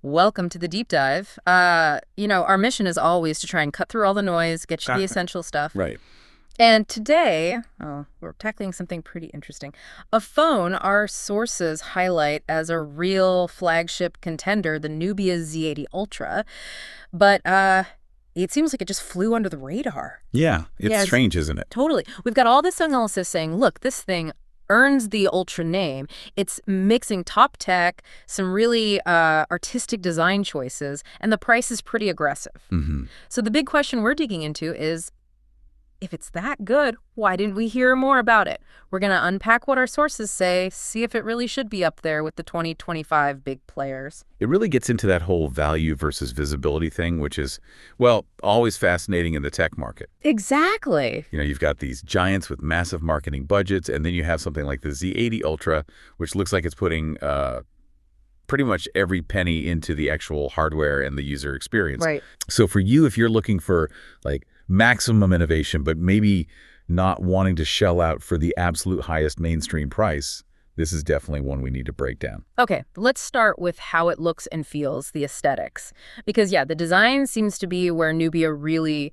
Welcome to the deep dive. Our mission is always to try and cut through all the noise, get you the essential stuff. Right. And today, we're tackling something pretty interesting. A phone our sources highlight as a real flagship contender, the Nubia Z80 Ultra. But it seems like it just flew under the radar. Yeah, it's strange, isn't it? Totally. We've got all this analysis saying, look, this thing earns the Ultra name. It's mixing top tech, some really artistic design choices, and the price is pretty aggressive. Mm-hmm. So the big question we're digging into is, if it's that good, why didn't we hear more about it? We're going to unpack what our sources say, see if it really should be up there with the 2025 big players. It really gets into that whole value versus visibility thing, which is, well, always fascinating in the tech market. Exactly. You know, you've got these giants with massive marketing budgets, and then you have something like the Z80 Ultra, which looks like it's putting pretty much every penny into the actual hardware and the user experience. Right. So for you, if you're looking for like maximum innovation, but maybe not wanting to shell out for the absolute highest mainstream price, this is definitely one we need to break down. Okay, let's start with how it looks and feels, the aesthetics. Because, the design seems to be where Nubia really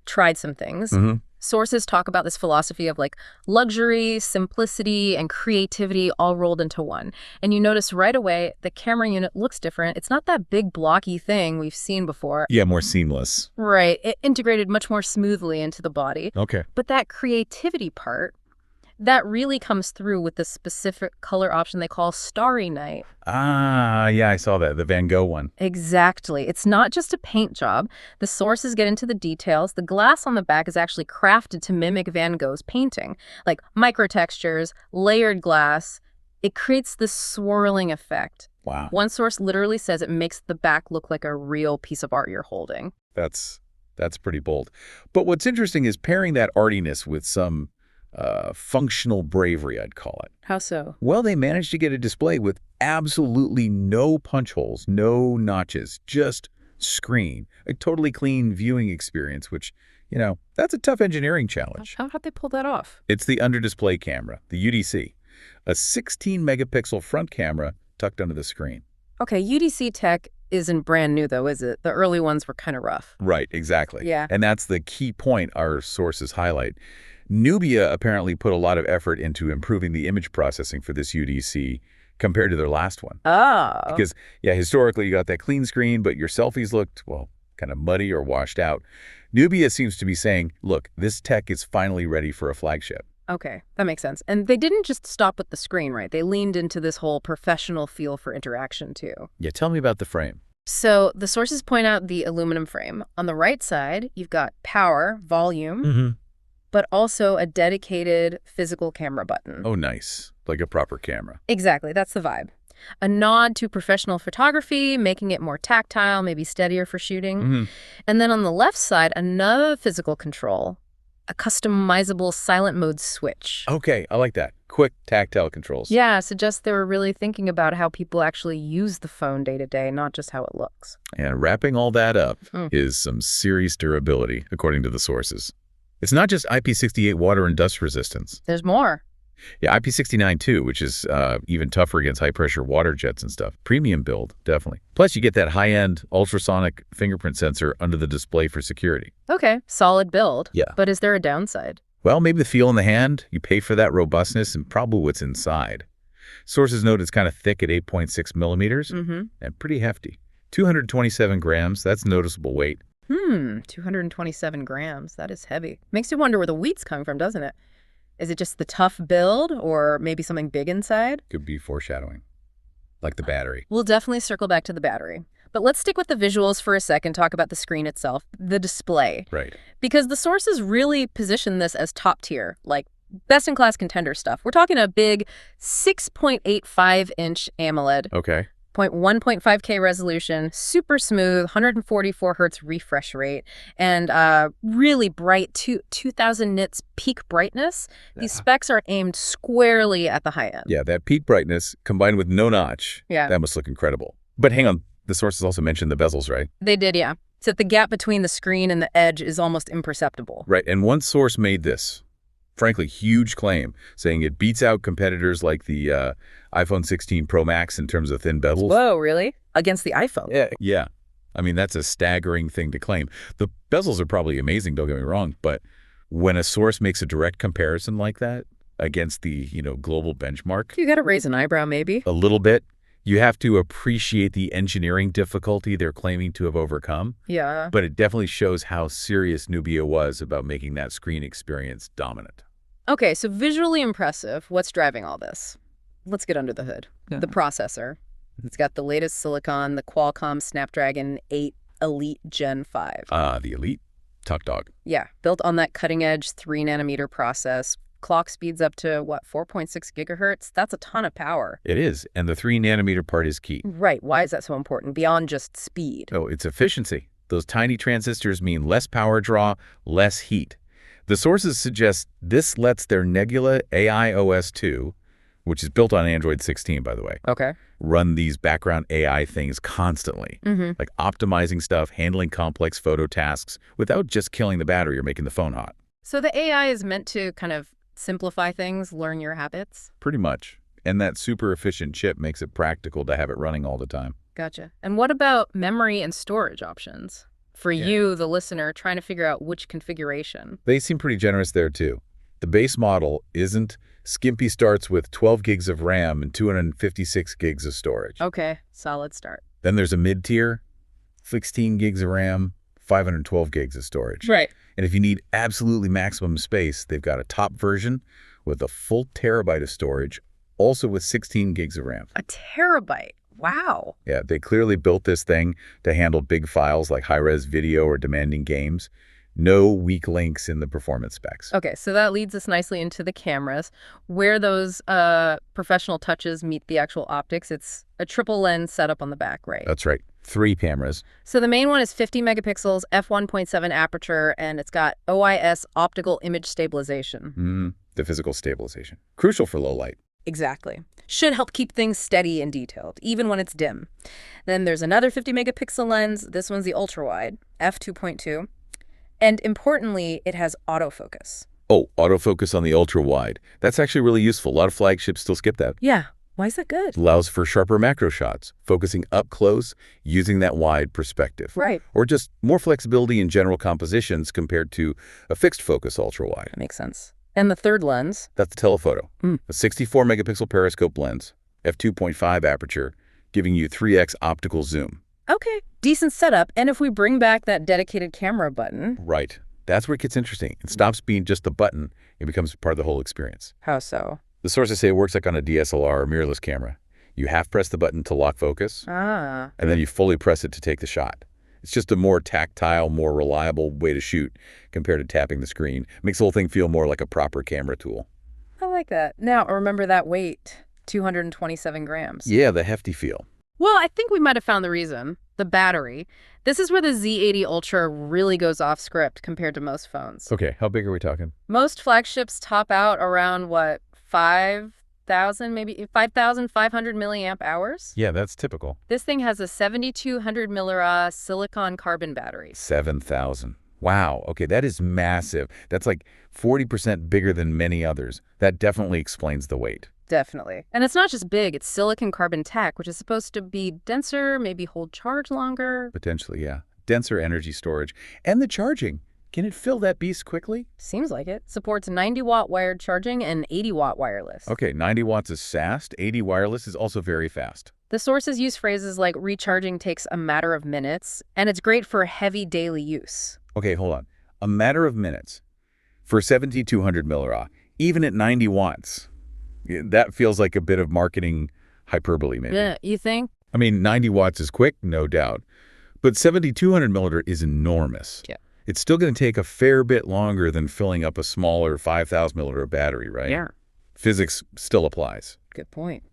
tried some things. Mm-hmm. Sources talk about this philosophy of like luxury, simplicity, and creativity all rolled into one. And you notice right away the camera unit looks different. It's not that big blocky thing we've seen before. Yeah, more seamless. Right. It integrated much more smoothly into the body. Okay. But that creativity part, that really comes through with the specific color option they call Starry Night. Ah, yeah, I saw that, the Van Gogh one. Exactly. It's not just a paint job. The sources get into the details. The glass on the back is actually crafted to mimic Van Gogh's painting, like microtextures, layered glass. It creates this swirling effect. Wow. One source literally says it makes the back look like a real piece of art you're holding. That's pretty bold. But what's interesting is pairing that artiness with some functional bravery, I'd call it. How so? Well, they managed to get a display with absolutely no punch holes, no notches, just screen. A totally clean viewing experience, which, that's a tough engineering challenge. How'd they pull that off? It's the under-display camera, the UDC, a 16-megapixel front camera tucked under the screen. Okay, UDC tech isn't brand new, though, is it? The early ones were kind of rough. Right, exactly. Yeah. And that's the key point our sources highlight. Nubia apparently put a lot of effort into improving the image processing for this UDC compared to their last one. Oh. Because, historically you got that clean screen, but your selfies looked, kind of muddy or washed out. Nubia seems to be saying, look, this tech is finally ready for a flagship. Okay, that makes sense. And they didn't just stop with the screen, right? They leaned into this whole professional feel for interaction, too. Yeah, tell me about the frame. So the sources point out the aluminum frame. On the right side, you've got power, volume, but also a dedicated physical camera button. Oh, nice. Like a proper camera. Exactly. That's the vibe. A nod to professional photography, making it more tactile, maybe steadier for shooting. And then on the left side, another physical control, a customizable silent mode switch. Okay, I like that. Quick tactile controls. Yeah, suggests they were really thinking about how people actually use the phone day to day, not just how it looks. And wrapping all that up is some serious durability, according to the sources. It's not just IP68 water and dust resistance. There's more. Yeah, IP69 too, which is even tougher against high-pressure water jets and stuff. Premium build, definitely. Plus, you get that high-end ultrasonic fingerprint sensor under the display for security. Okay, solid build. Yeah. But is there a downside? Well, maybe the feel in the hand. You pay for that robustness and probably what's inside. Sources note it's kind of thick at 8.6 millimeters and pretty hefty. 227 grams, that's noticeable weight. 227 grams. That is heavy. Makes you wonder where the wheat's coming from, doesn't it? Is it just the tough build or maybe something big inside? Could be foreshadowing. Like the battery. We'll definitely circle back to the battery. But let's stick with the visuals for a second, talk about the screen itself, the display. Right. Because the sources really position this as top tier, like best-in-class contender stuff. We're talking a big 6.85-inch AMOLED. Okay. 1.5K resolution, super smooth, 144 hertz refresh rate, and really bright 2000 nits peak brightness. These specs are aimed squarely at the high end. Yeah, that peak brightness combined with no notch, that must look incredible. But hang on, the sources also mentioned the bezels, right? They did, yeah. So the gap between the screen and the edge is almost imperceptible. Right, and one source made this frankly, huge claim, saying it beats out competitors like the iPhone 16 Pro Max in terms of thin bezels. Whoa, really? Against the iPhone? Yeah. I mean, that's a staggering thing to claim. The bezels are probably amazing, don't get me wrong, but when a source makes a direct comparison like that against the, global benchmark, You got to raise an eyebrow, maybe. a little bit, you have to appreciate the engineering difficulty they're claiming to have overcome. Yeah. But it definitely shows how serious Nubia was about making that screen experience dominant. Okay, so visually impressive. What's driving all this? Let's get under the hood. The processor. It's got the latest silicon, the Qualcomm Snapdragon 8 Elite Gen 5. The Elite? Top dog. Yeah, built on that cutting-edge 3-nanometer process. Clock speeds up to, 4.6 gigahertz? That's a ton of power. It is, and the 3-nanometer part is key. Right. Why is that so important, beyond just speed? Oh, it's efficiency. Those tiny transistors mean less power draw, less heat. The sources suggest this lets their Nebula AI OS 2, which is built on Android 16, by the way, Okay. run these background AI things constantly, like optimizing stuff, handling complex photo tasks without just killing the battery or making the phone hot. So the AI is meant to kind of simplify things, learn your habits? Pretty much. And that super efficient chip makes it practical to have it running all the time. Gotcha. And what about memory and storage options? For you, the listener, trying to figure out which configuration. They seem pretty generous there, too. The base model isn't. Skimpy starts with 12 gigs of RAM and 256 gigs of storage. Okay, solid start. Then there's a mid-tier, 16 gigs of RAM, 512 gigs of storage. Right. And if you need absolutely maximum space, they've got a top version with a full terabyte of storage, also with 16 gigs of RAM. A terabyte. Wow. Yeah, they clearly built this thing to handle big files like high-res video or demanding games. No weak links in the performance specs. Okay, so that leads us nicely into the cameras, where those professional touches meet the actual optics. It's a triple lens setup on the back, right? That's right. 3 cameras. So the main one is 50 megapixels, f1.7 aperture, and it's got OIS, optical image stabilization. The physical stabilization. Crucial for low light. Exactly. Should help keep things steady and detailed, even when it's dim. Then there's another 50 megapixel lens. This one's the ultra-wide, f2.2. And importantly, it has autofocus. Oh, autofocus on the ultra-wide. That's actually really useful. A lot of flagships still skip that. Yeah. Why is that good? It allows for sharper macro shots, focusing up close, using that wide perspective. Right. Or just more flexibility in general compositions compared to a fixed focus ultra-wide. That makes sense. And the third lens? That's the telephoto. A 64 megapixel periscope lens, f2.5 aperture, giving you 3x optical zoom. Okay, decent setup. And if we bring back that dedicated camera button... Right. That's where it gets interesting. It stops being just a button. It becomes part of the whole experience. How so? The sources say it works like on a DSLR or mirrorless camera. You half-press the button to lock focus, and then you fully press it to take the shot. It's just a more tactile, more reliable way to shoot compared to tapping the screen. It makes the whole thing feel more like a proper camera tool. I like that. Now, remember that weight, 227 grams. Yeah, the hefty feel. Well, I think we might have found the reason. The battery. This is where the Z80 Ultra really goes off script compared to most phones. Okay, how big are we talking? Most flagships top out around, 5,000, maybe 5,500 milliamp hours? Yeah, that's typical. This thing has a 7,200 milliamp silicon carbon battery. 7,000. Wow. Okay, that is massive. That's like 40% bigger than many others. That definitely explains the weight. Definitely. And it's not just big, it's silicon carbon tech, which is supposed to be denser, maybe hold charge longer. Potentially, yeah. Denser energy storage. And the charging. Can it fill that beast quickly? Seems like it. Supports 90-watt wired charging and 80-watt wireless. Okay, 90 watts is fast. 80 wireless is also very fast. The sources use phrases like recharging takes a matter of minutes, and it's great for heavy daily use. Okay, hold on. A matter of minutes. For 7,200 milliamp, even at 90 watts, that feels like a bit of marketing hyperbole, maybe. Yeah, you think? I mean, 90 watts is quick, no doubt. But 7,200 milliliter is enormous. Yeah. It's still going to take a fair bit longer than filling up a smaller 5,000 milliliter battery, right? Yeah. Physics still applies. Good point.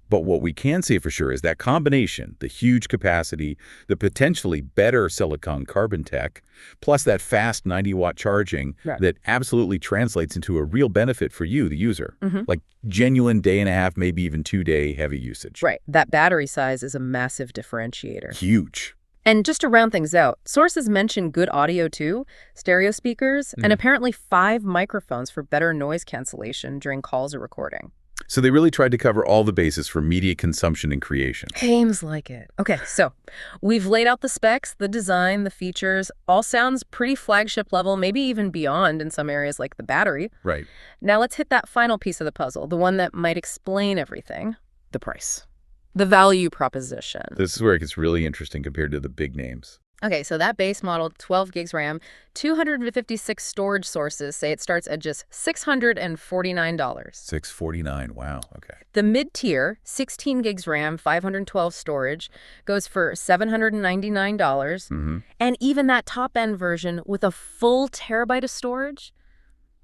But what we can say for sure is that combination, the huge capacity, the potentially better silicon carbon tech, plus that fast 90-watt charging, that absolutely translates into a real benefit for you, the user. Like genuine day-and-a-half, maybe even 2-day heavy usage. Right. That battery size is a massive differentiator. Huge. And just to round things out, sources mention good audio too, stereo speakers, and apparently 5 microphones for better noise cancellation during calls or recording. So they really tried to cover all the bases for media consumption and creation. Seems like it. Okay, so we've laid out the specs, the design, the features. All sounds pretty flagship level, maybe even beyond in some areas like the battery. Right. Now let's hit that final piece of the puzzle, the one that might explain everything: the price. The value proposition. This is where it gets really interesting compared to the big names. Okay, so that base model, 12 gigs RAM, 256 storage sources say it starts at just $649. $649, wow, okay. The mid-tier, 16 gigs RAM, 512 storage, goes for $799. And even that top-end version with a full terabyte of storage,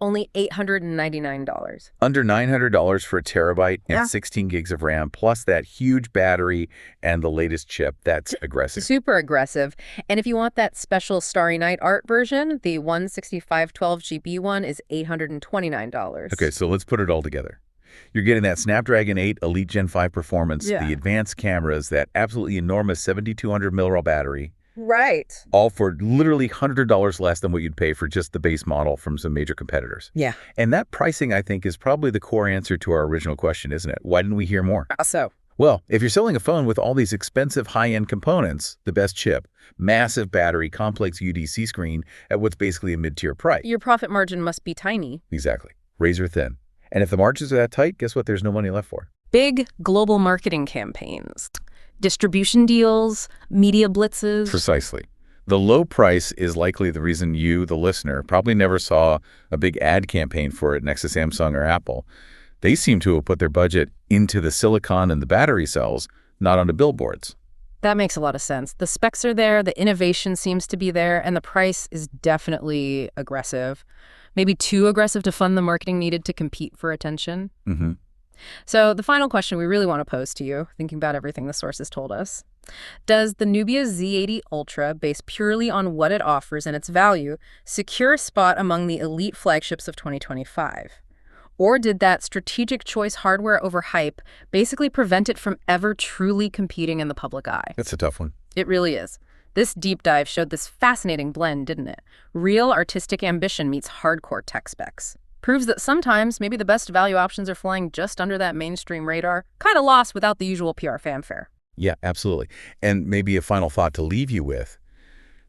only $899. Under $900 for a terabyte and 16 gigs of RAM, plus that huge battery and the latest chip. That's aggressive. Super aggressive. And if you want that special Starry Night art version, the 16512 GB one is $829. Okay, so let's put it all together. You're getting that Snapdragon 8 Elite Gen 5 performance, the advanced cameras, that absolutely enormous 7200 mAh battery. Right. All for literally $100 less than what you'd pay for just the base model from some major competitors. Yeah. And that pricing, I think, is probably the core answer to our original question, isn't it? Why didn't we hear more? How so? Well, if you're selling a phone with all these expensive high-end components, the best chip, massive battery, complex UDC screen at what's basically a mid-tier price. Your profit margin must be tiny. Exactly. Razor thin. And if the margins are that tight, guess what? There's no money left for. Big global marketing campaigns, distribution deals, media blitzes. Precisely. The low price is likely the reason you, the listener, probably never saw a big ad campaign for it next to Samsung or Apple. They seem to have put their budget into the silicon and the battery cells, not onto billboards. That makes a lot of sense. The specs are there, the innovation seems to be there, and the price is definitely aggressive. Maybe too aggressive to fund the marketing needed to compete for attention. So the final question we really want to pose to you, thinking about everything the sources told us: does the Nubia Z80 Ultra, based purely on what it offers and its value, secure a spot among the elite flagships of 2025? Or did that strategic choice hardware over hype basically prevent it from ever truly competing in the public eye? That's a tough one. It really is. This deep dive showed this fascinating blend, didn't it? Real artistic ambition meets hardcore tech specs. Proves that sometimes maybe the best value options are flying just under that mainstream radar, kind of lost without the usual PR fanfare. Yeah, absolutely. And maybe a final thought to leave you with.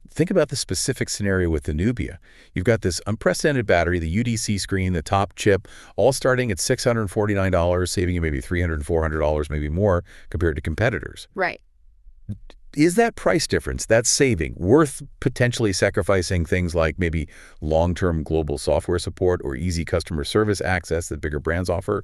Think about the specific scenario with the Nubia. You've got this unprecedented battery, the UDC screen, the top chip, all starting at $649, saving you maybe $300, $400, maybe more compared to competitors. Right. Is that price difference, that saving, worth potentially sacrificing things like maybe long-term global software support or easy customer service access that bigger brands offer?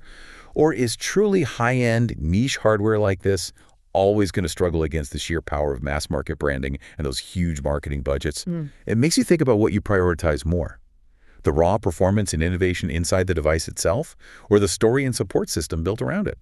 Or is truly high-end niche hardware like this always going to struggle against the sheer power of mass market branding and those huge marketing budgets? It makes you think about what you prioritize more: the raw performance and innovation inside the device itself, or the story and support system built around it.